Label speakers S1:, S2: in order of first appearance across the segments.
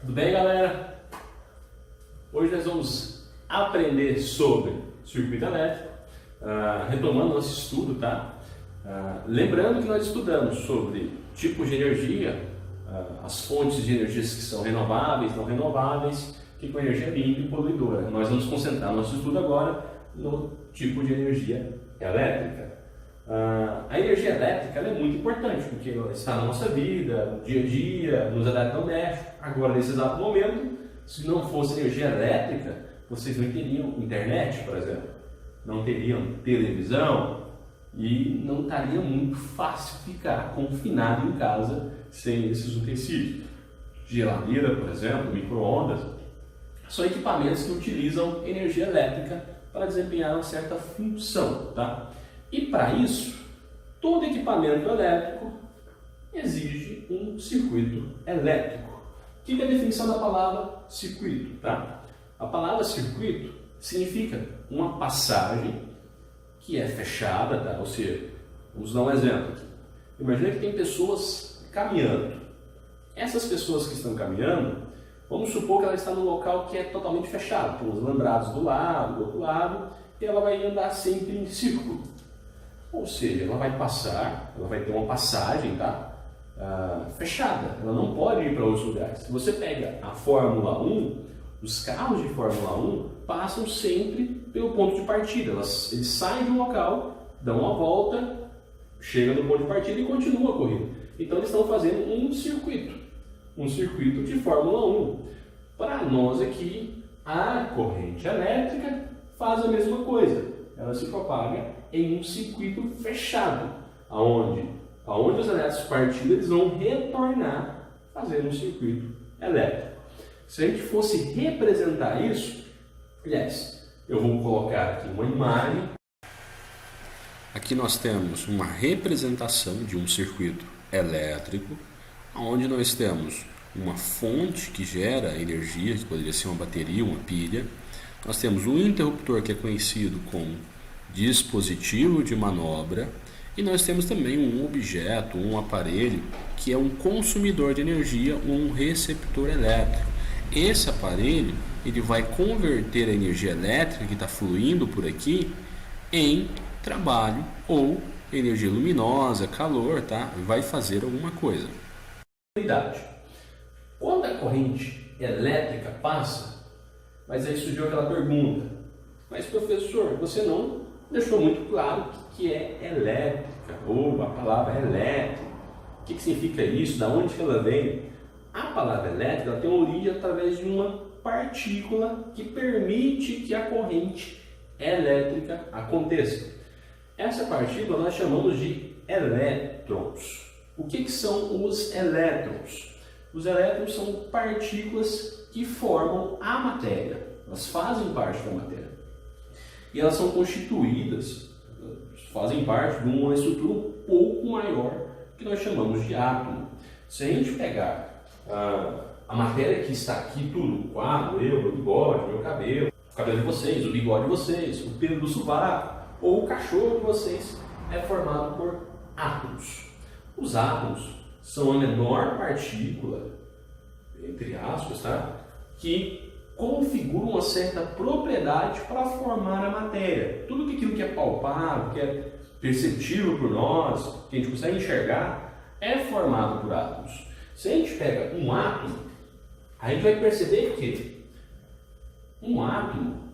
S1: Tudo bem, galera? Hoje nós vamos aprender sobre circuito elétrico, retomando nosso estudo, tá? Lembrando que nós estudamos sobre tipos de energia, as fontes de energias que são renováveis, não renováveis, que com energia limpa e poluidora. Nós vamos concentrar nosso estudo agora no tipo de energia elétrica. A energia elétrica é muito importante, porque ela está na nossa vida, no dia a dia, nos eletrodomésticos. Agora, nesse exato momento, se não fosse energia elétrica, vocês não teriam internet, por exemplo, não teriam televisão e não estaria muito fácil ficar confinado em casa sem esses utensílios. Geladeira, por exemplo, micro-ondas, são equipamentos que utilizam energia elétrica para desempenhar uma certa função, tá? E para isso, todo equipamento elétrico exige um circuito elétrico. O que é a definição da palavra circuito, tá? A palavra circuito significa uma passagem que é fechada, tá? Ou seja, vamos dar um exemplo aqui. Imagina que tem pessoas caminhando. Essas pessoas que estão caminhando, vamos supor que ela está num local que é totalmente fechado, com os alambrados do lado, do outro lado, e ela vai andar sempre em círculo. Ou seja, ela vai passar, ela vai ter uma passagem, tá? Fechada, ela não pode ir para outros lugares. Se você pega a Fórmula 1, os carros de Fórmula 1 passam sempre pelo ponto de partida. Eles saem de um local, dão uma volta, chegam no ponto de partida e continuam a corrida. Então eles estão fazendo um circuito de Fórmula 1. Para nós aqui, a corrente elétrica faz a mesma coisa. Ela se propaga em um circuito fechado, aonde os elétrons partindo, eles vão retornar fazendo um circuito elétrico. Se a gente fosse representar isso, aliás, eu vou colocar aqui uma imagem.
S2: Aqui nós temos uma representação de um circuito elétrico, onde nós temos uma fonte que gera energia, que poderia ser uma bateria, uma pilha. Nós temos um interruptor que é conhecido como dispositivo de manobra, e nós temos também um objeto, um aparelho que é um consumidor de energia, um receptor elétrico. Esse aparelho ele vai converter a energia elétrica que está fluindo por aqui em trabalho ou energia luminosa, calor, tá? Vai fazer alguma coisa.
S1: Quando a corrente elétrica passa, mas aí surgiu aquela pergunta: mas professor, você não deixou muito claro o que é elétrica, ou a palavra elétrica. O que significa isso? Da onde ela vem? A palavra elétrica ela tem origem através de uma partícula que permite que a corrente elétrica aconteça. Essa partícula nós chamamos de elétrons. O que são os elétrons? Os elétrons são partículas que formam a matéria. Elas fazem parte da matéria. E elas são constituídas, fazem parte de uma estrutura um pouco maior que nós chamamos de átomo. Se a gente pegar a matéria que está aqui, tudo, o quadro, meu bigode, meu cabelo, o cabelo de vocês, o bigode de vocês, o pelo do sovaco, ou o cachorro de vocês, é formado por átomos. Os átomos são a menor partícula, entre aspas, tá? Que configura uma certa propriedade para formar a matéria. Tudo aquilo que é palpável, que é perceptível por nós, que a gente consegue enxergar, é formado por átomos. Se a gente pega um átomo, a gente vai perceber que um átomo,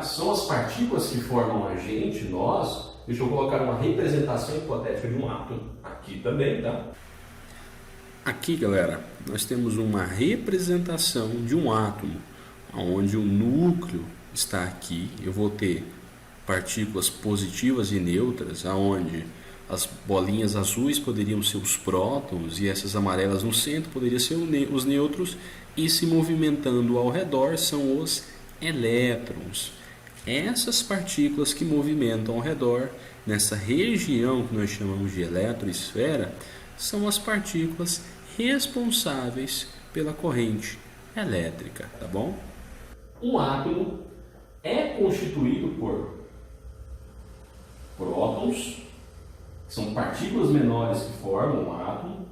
S1: são as partículas que formam a gente, nós. Deixa eu colocar uma representação hipotética de um átomo aqui também, tá?
S2: Aqui, galera, nós temos uma representação de um átomo, onde o núcleo está aqui. Eu vou ter partículas positivas e neutras, aonde as bolinhas azuis poderiam ser os prótons e essas amarelas no centro poderiam ser os nêutrons, e se movimentando ao redor são os elétrons. Essas partículas que movimentam ao redor, nessa região que nós chamamos de eletroesfera, são as partículas responsáveis pela corrente elétrica, tá bom?
S1: Um átomo é constituído por prótons, que são partículas menores que formam um átomo,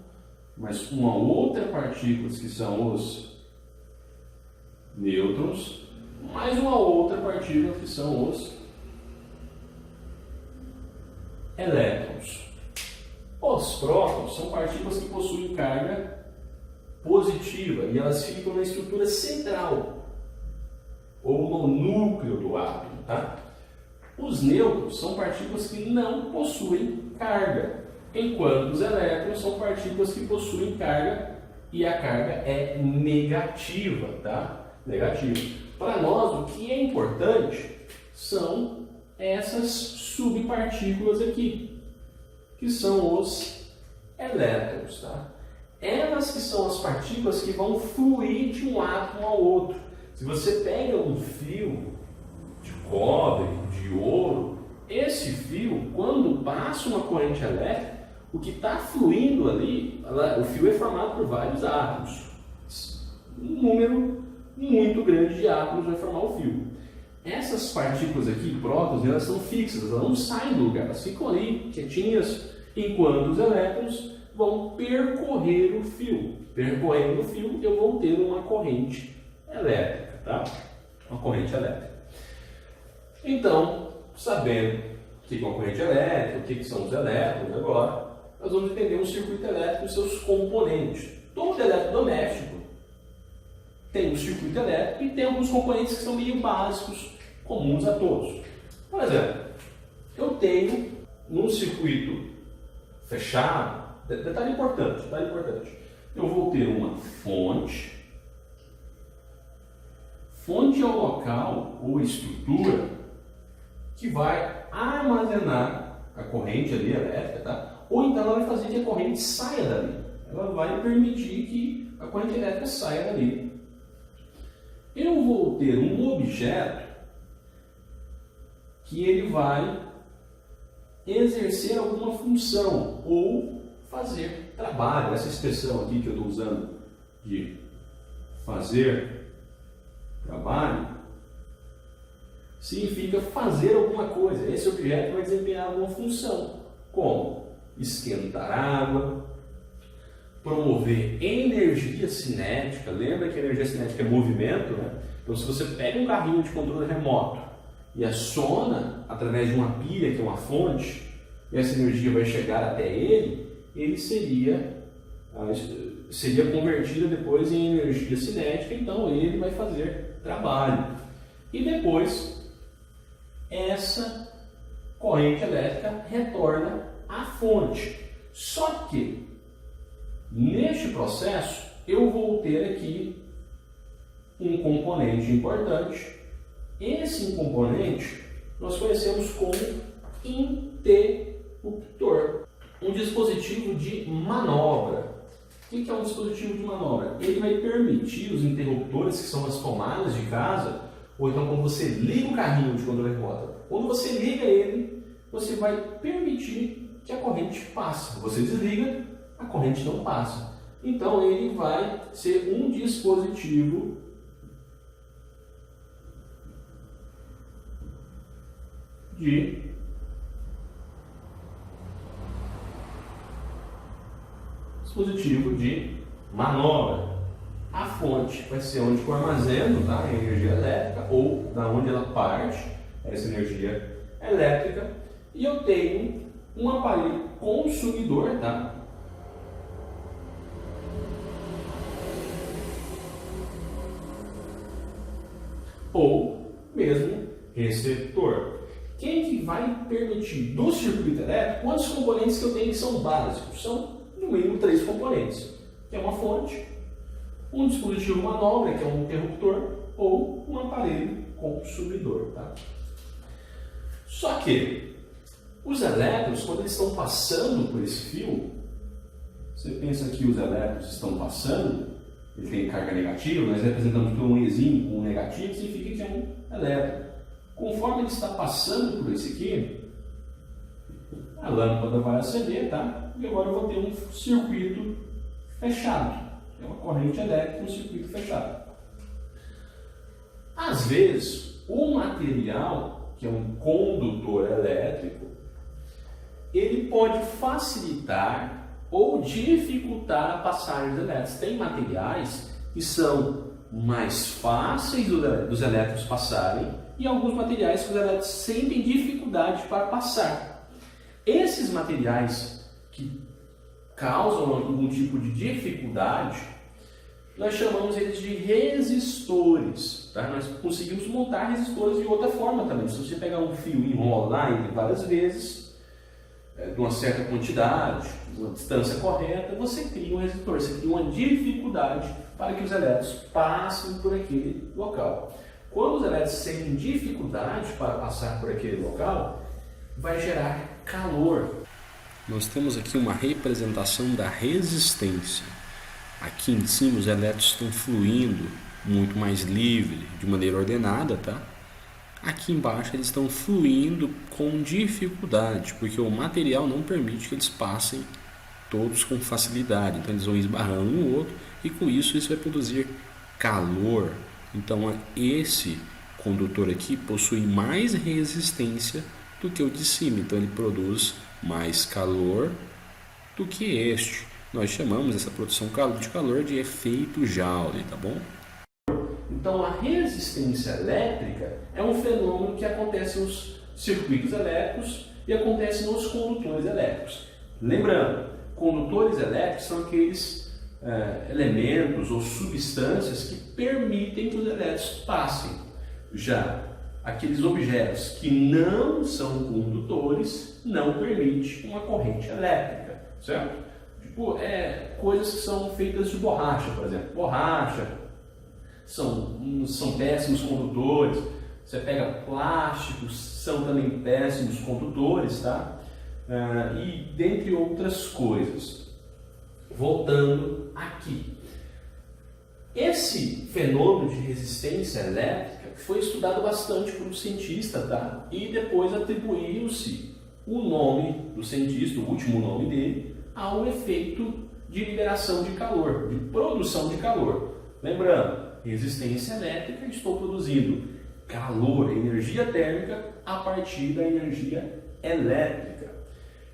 S1: mas uma outra partícula que são os nêutrons, mais uma outra partícula que são os elétrons. Os prótons são partículas que possuem carga positiva e elas ficam na estrutura central ou no núcleo do átomo, tá? Os nêutrons são partículas que não possuem carga, enquanto os elétrons são partículas que possuem carga e a carga é negativa, tá? Negativa. Para nós, o que é importante são essas subpartículas aqui, que são os elétrons, tá? Elas que são as partículas que vão fluir de um átomo ao outro. Se você pega um fio de cobre, de ouro, esse fio, quando passa uma corrente elétrica, o que está fluindo ali, o fio é formado por vários átomos. Um número muito grande de átomos vai formar o fio. Essas partículas aqui, prótons, elas são fixas, elas não saem do lugar, elas ficam ali, quietinhas, enquanto os elétrons vão percorrer o fio. Percorrendo o fio, eu vou ter uma corrente elétrica, tá? Uma corrente elétrica. Então, sabendo o que é uma corrente elétrica, o que são os elétrons agora, nós vamos entender um circuito elétrico e seus componentes. Todo eletrodoméstico tem um circuito elétrico e tem alguns componentes que são meio básicos, comuns a todos. Por exemplo, eu tenho num circuito fechado, detalhe importante, eu vou ter uma fonte. Fonte é o local ou estrutura que vai armazenar a corrente ali elétrica, tá? Ou então ela vai fazer que a corrente saia dali. Ela vai permitir que a corrente elétrica saia dali. Eu vou ter um objeto que ele vai exercer alguma função ou fazer trabalho. Essa expressão aqui que eu estou usando de fazer trabalho significa fazer alguma coisa. Esse objeto vai desempenhar alguma função, como esquentar água, promover energia cinética. Lembra que a energia cinética é movimento, né? Então, se você pega um carrinho de controle remoto e aciona através de uma pilha, que é uma fonte, e essa energia vai chegar até ele, ele seria convertida depois em energia cinética, então ele vai fazer trabalho. E depois, essa corrente elétrica retorna à fonte. Só que, neste processo, eu vou ter aqui um componente importante. Esse componente nós conhecemos como interruptor, um dispositivo de manobra. O que é um dispositivo de manobra? Ele vai permitir os interruptores, que são as tomadas de casa, ou então quando você liga o carrinho de controle remoto, quando você liga ele, você vai permitir que a corrente passe. Você desliga, a corrente não passa. Então ele vai ser um dispositivo de manobra. A fonte vai ser onde eu armazeno, tá, a energia elétrica, ou da onde ela parte essa energia elétrica, e eu tenho um aparelho consumidor, tá? Ou mesmo receptor. Quem que vai permitir do circuito elétrico quantos componentes que eu tenho que são básicos? São no mínimo 3 componentes, que é uma fonte, um dispositivo de manobra, que é um interruptor, ou um aparelho consumidor, tá? Só que os elétrons, quando eles estão passando por esse fio, você pensa que os elétrons estão passando, ele tem carga negativa, nós representamos por um Ezinho com um negativo, significa que é um elétron. Conforme ele está passando por esse aqui, a lâmpada vai acender, tá? E agora eu vou ter um circuito fechado. É uma corrente elétrica, um circuito fechado. Às vezes, o material, que é um condutor elétrico, ele pode facilitar ou dificultar a passagem dos elétrons. Tem materiais que são mais fáceis dos elétrons passarem e alguns materiais que os elétrons sentem dificuldade para passar. Esses materiais que causam algum tipo de dificuldade, nós chamamos eles de resistores. Tá? Nós conseguimos montar resistores de outra forma também. Se você pegar um fio e enrolar ele várias vezes, de uma certa quantidade, uma distância correta, você cria um resistor, você cria uma dificuldade para que os elétrons passem por aquele local. Quando os elétrons sentem dificuldade para passar por aquele local, vai gerar calor.
S2: Nós temos aqui uma representação da resistência. Aqui em cima os elétrons estão fluindo muito mais livre, de maneira ordenada, tá? Aqui embaixo eles estão fluindo com dificuldade, porque o material não permite que eles passem todos com facilidade. Então eles vão esbarrando um no outro e com isso vai produzir calor. Então esse condutor aqui possui mais resistência do que o de cima, então ele produz mais calor do que este. Nós chamamos essa produção de calor de efeito Joule, tá bom?
S1: Então a resistência elétrica é um fenômeno que acontece nos circuitos elétricos e acontece nos condutores elétricos. Lembrando, condutores elétricos são aqueles elementos ou substâncias que permitem que os elétrons passem. Já aqueles objetos que não são condutores não permitem uma corrente elétrica, certo? Tipo, coisas que são feitas de borracha, por exemplo. Borracha são péssimos condutores. Você pega plásticos, são também péssimos condutores, tá? E dentre outras coisas. Voltando aqui. Esse fenômeno de resistência elétrica foi estudado bastante por um cientista, tá? E depois atribuiu-se o nome do cientista, o último nome dele, ao efeito de liberação de calor, de produção de calor. Lembrando, resistência elétrica, estou produzindo calor, energia térmica, a partir da energia elétrica.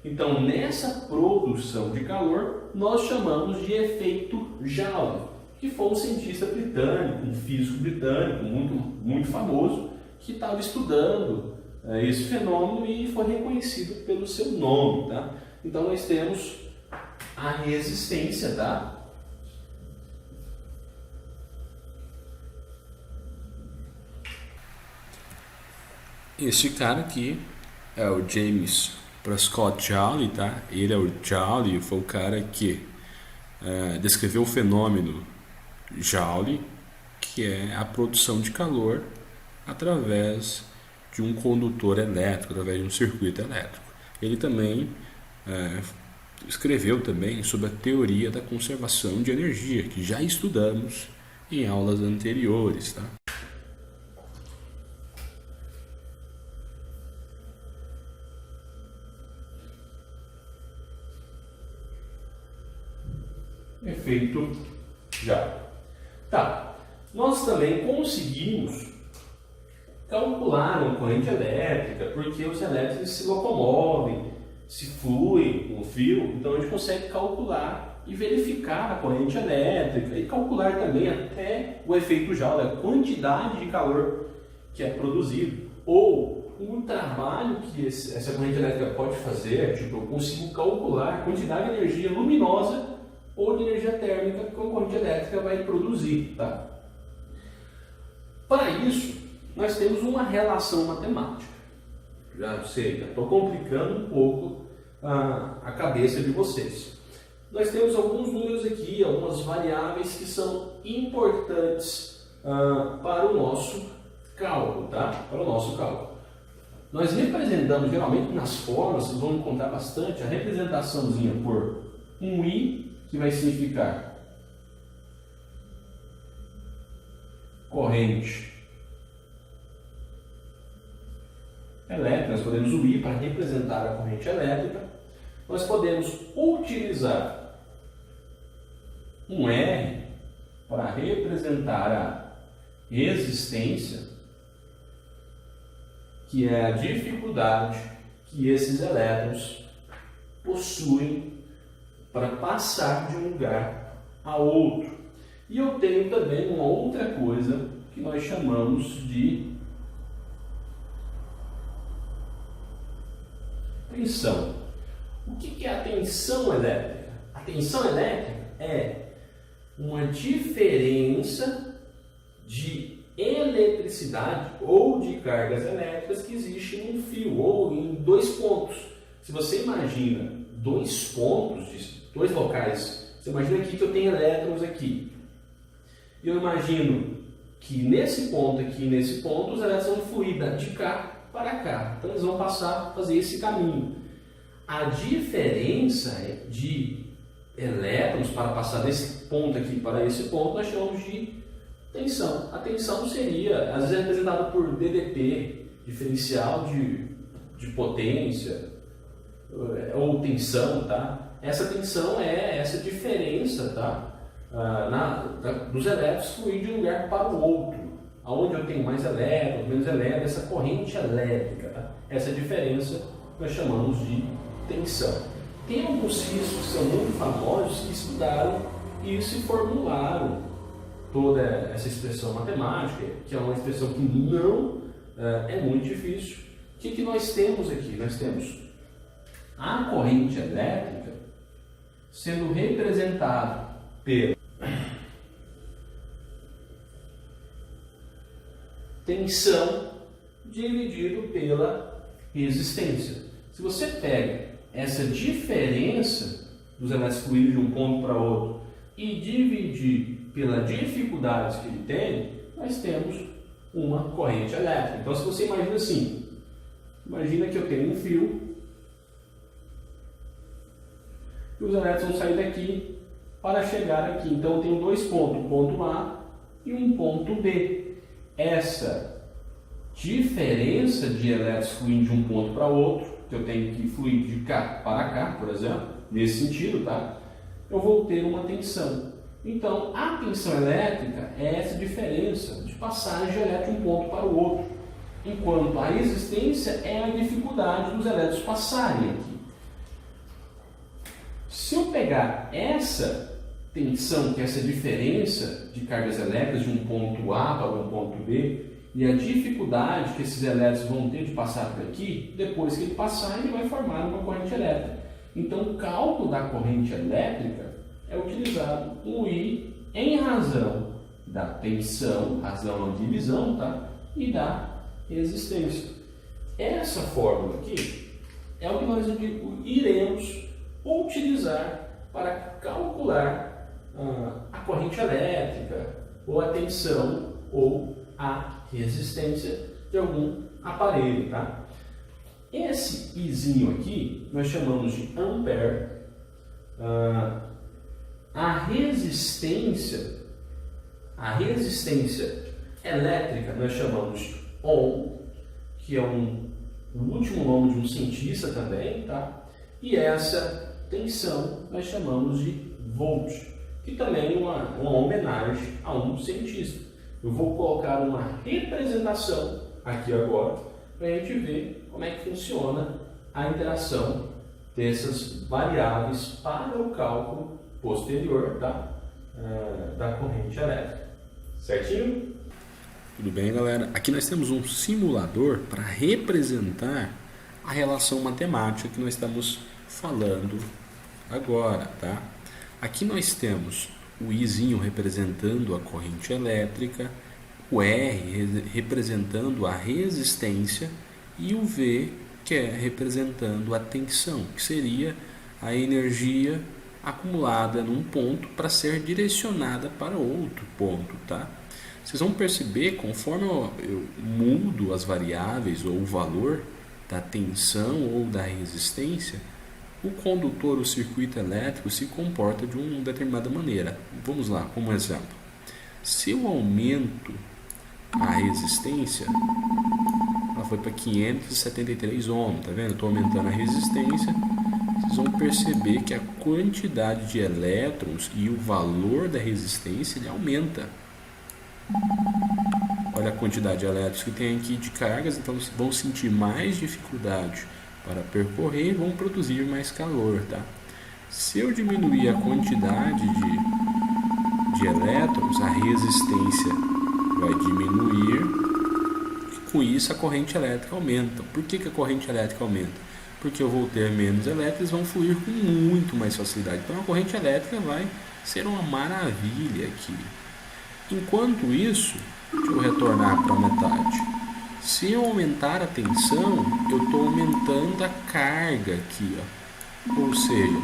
S1: Então, nessa produção de calor, nós chamamos de efeito Joule, que foi um cientista britânico, um físico britânico muito famoso, que estava estudando esse fenômeno e foi reconhecido pelo seu nome. Tá? Então, nós temos a resistência, tá?
S2: Esse cara aqui é o James Prescott Joule, tá? Ele é o Joule, foi o cara que descreveu o fenômeno Joule, que é a produção de calor através de um condutor elétrico, através de um circuito elétrico. Ele também escreveu também sobre a teoria da conservação de energia, que já estudamos em aulas anteriores, tá?
S1: Efeito Joule. Tá. Nós também conseguimos calcular uma corrente elétrica, porque os elétrons se locomovem, se fluem no fio, então a gente consegue calcular e verificar a corrente elétrica e calcular também até o efeito Joule, a quantidade de calor que é produzido, ou um trabalho que essa corrente elétrica pode fazer, tipo, eu consigo calcular a quantidade de energia luminosa ou de energia térmica que a corrente elétrica vai produzir. Tá? Para isso, nós temos uma relação matemática. Já sei, estou complicando um pouco a cabeça de vocês. Nós temos alguns números aqui, algumas variáveis que são importantes para o nosso cálculo, tá? Para o nosso cálculo. Nós representamos, geralmente nas formas, vocês vão encontrar bastante, a representaçãozinha por um I, que vai significar corrente elétrica. Nós podemos o I para representar a corrente elétrica. Nós podemos utilizar um R para representar a resistência, que é a dificuldade que esses elétrons possuem para passar de um lugar a outro. E eu tenho também uma outra coisa que nós chamamos de tensão. O que é a tensão elétrica? A tensão elétrica é uma diferença de eletricidade ou de cargas elétricas que existe em um fio ou em dois pontos. Se você imagina dois pontos, dois locais, você imagina aqui que eu tenho elétrons aqui. E eu imagino que nesse ponto aqui e nesse ponto os elétrons vão fluir de cá para cá. Então eles vão passar a fazer esse caminho. A diferença de elétrons para passar desse ponto aqui para esse ponto nós chamamos de tensão. A tensão seria, às vezes, é representada por DDP, diferencial de potência, ou tensão, tá? Essa tensão é essa diferença, tá? Dos elétrons fluir de um lugar para o outro. Onde eu tenho mais elétrons, menos elétrons, essa corrente elétrica, tá? Essa diferença nós chamamos de tensão. Tem alguns físicos que são muito famosos que estudaram isso e formularam toda essa expressão matemática, que é uma expressão que não é muito difícil. O que nós temos aqui? Nós temos a corrente elétrica sendo representada pela tensão dividido pela resistência. Se você pega essa diferença dos elétrons fluírem de um ponto para outro e dividir pela dificuldade que ele tem, nós temos uma corrente elétrica. Então, se você imagina assim, imagina que eu tenho um fio e os elétrons vão sair daqui para chegar aqui. Então, eu tenho dois pontos, um ponto A e um ponto B. Essa diferença de elétrons fluindo de um ponto para outro, que eu tenho que fluir de cá para cá, por exemplo, nesse sentido, tá? Eu vou ter uma tensão. Então, a tensão elétrica é essa diferença de passagem de elétron de um ponto para o outro, enquanto a resistência é a dificuldade dos elétrons passarem aqui. Se eu pegar essa tensão, que é essa diferença de cargas elétricas de um ponto A para um ponto B, e a dificuldade que esses elétrons vão ter de passar por aqui, depois que ele passar, ele vai formar uma corrente elétrica. Então, o cálculo da corrente elétrica é utilizado o I em razão da tensão, razão da divisão, tá? E da resistência. Essa fórmula aqui é o que nós iremos utilizar para calcular a corrente elétrica, ou a tensão, ou a resistência de algum aparelho, tá? Esse Izinho aqui nós chamamos de ampere. A resistência elétrica nós chamamos de ohm, que é o último nome de um cientista também, tá? E essa tensão nós chamamos de volt, que também é uma homenagem a um cientista. Eu vou colocar uma representação aqui agora para a gente ver como é que funciona a interação dessas variáveis para o cálculo posterior da corrente elétrica. Certinho?
S2: Tudo bem, galera? Aqui nós temos um simulador para representar a relação matemática que nós estamos falando agora, tá? Aqui nós temos o Izinho representando a corrente elétrica, o R representando a resistência e o V que é representando a tensão, que seria a energia acumulada num ponto para ser direcionada para outro ponto, tá? Vocês vão perceber, conforme eu mudo as variáveis ou o valor da tensão ou da resistência, o condutor, o circuito elétrico se comporta de uma determinada maneira. Vamos lá, como exemplo. Se eu aumento a resistência, ela foi para 573 ohms, tá vendo? Estou aumentando a resistência. Vocês vão perceber que a quantidade de elétrons e o valor da resistência ele aumenta. Olha a quantidade de elétrons que tem aqui de cargas, então vão sentir mais dificuldade para percorrer e vão produzir mais calor, tá? Se eu diminuir a quantidade de elétrons, a resistência vai diminuir e com isso a corrente elétrica aumenta. Por que a corrente elétrica aumenta? Porque eu vou ter menos elétrons, vão fluir com muito mais facilidade. Então a corrente elétrica vai ser uma maravilha aqui. Enquanto isso, deixa eu retornar para a metade. Se eu aumentar a tensão, eu estou aumentando a carga aqui, ó. Ou seja,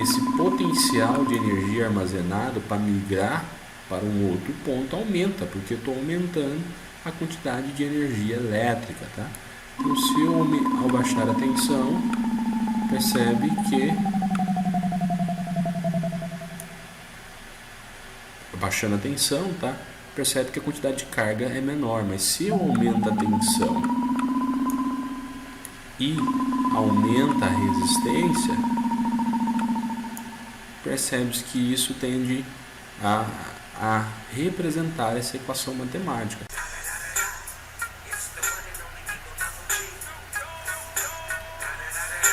S2: esse potencial de energia armazenado para migrar para um outro ponto aumenta, porque eu estou aumentando a quantidade de energia elétrica, tá? Então, se eu ao baixar a tensão, percebe que baixando a tensão, tá? Percebe que a quantidade de carga é menor, mas se eu aumento a tensão e aumenta a resistência, percebe que isso tende a representar essa equação matemática.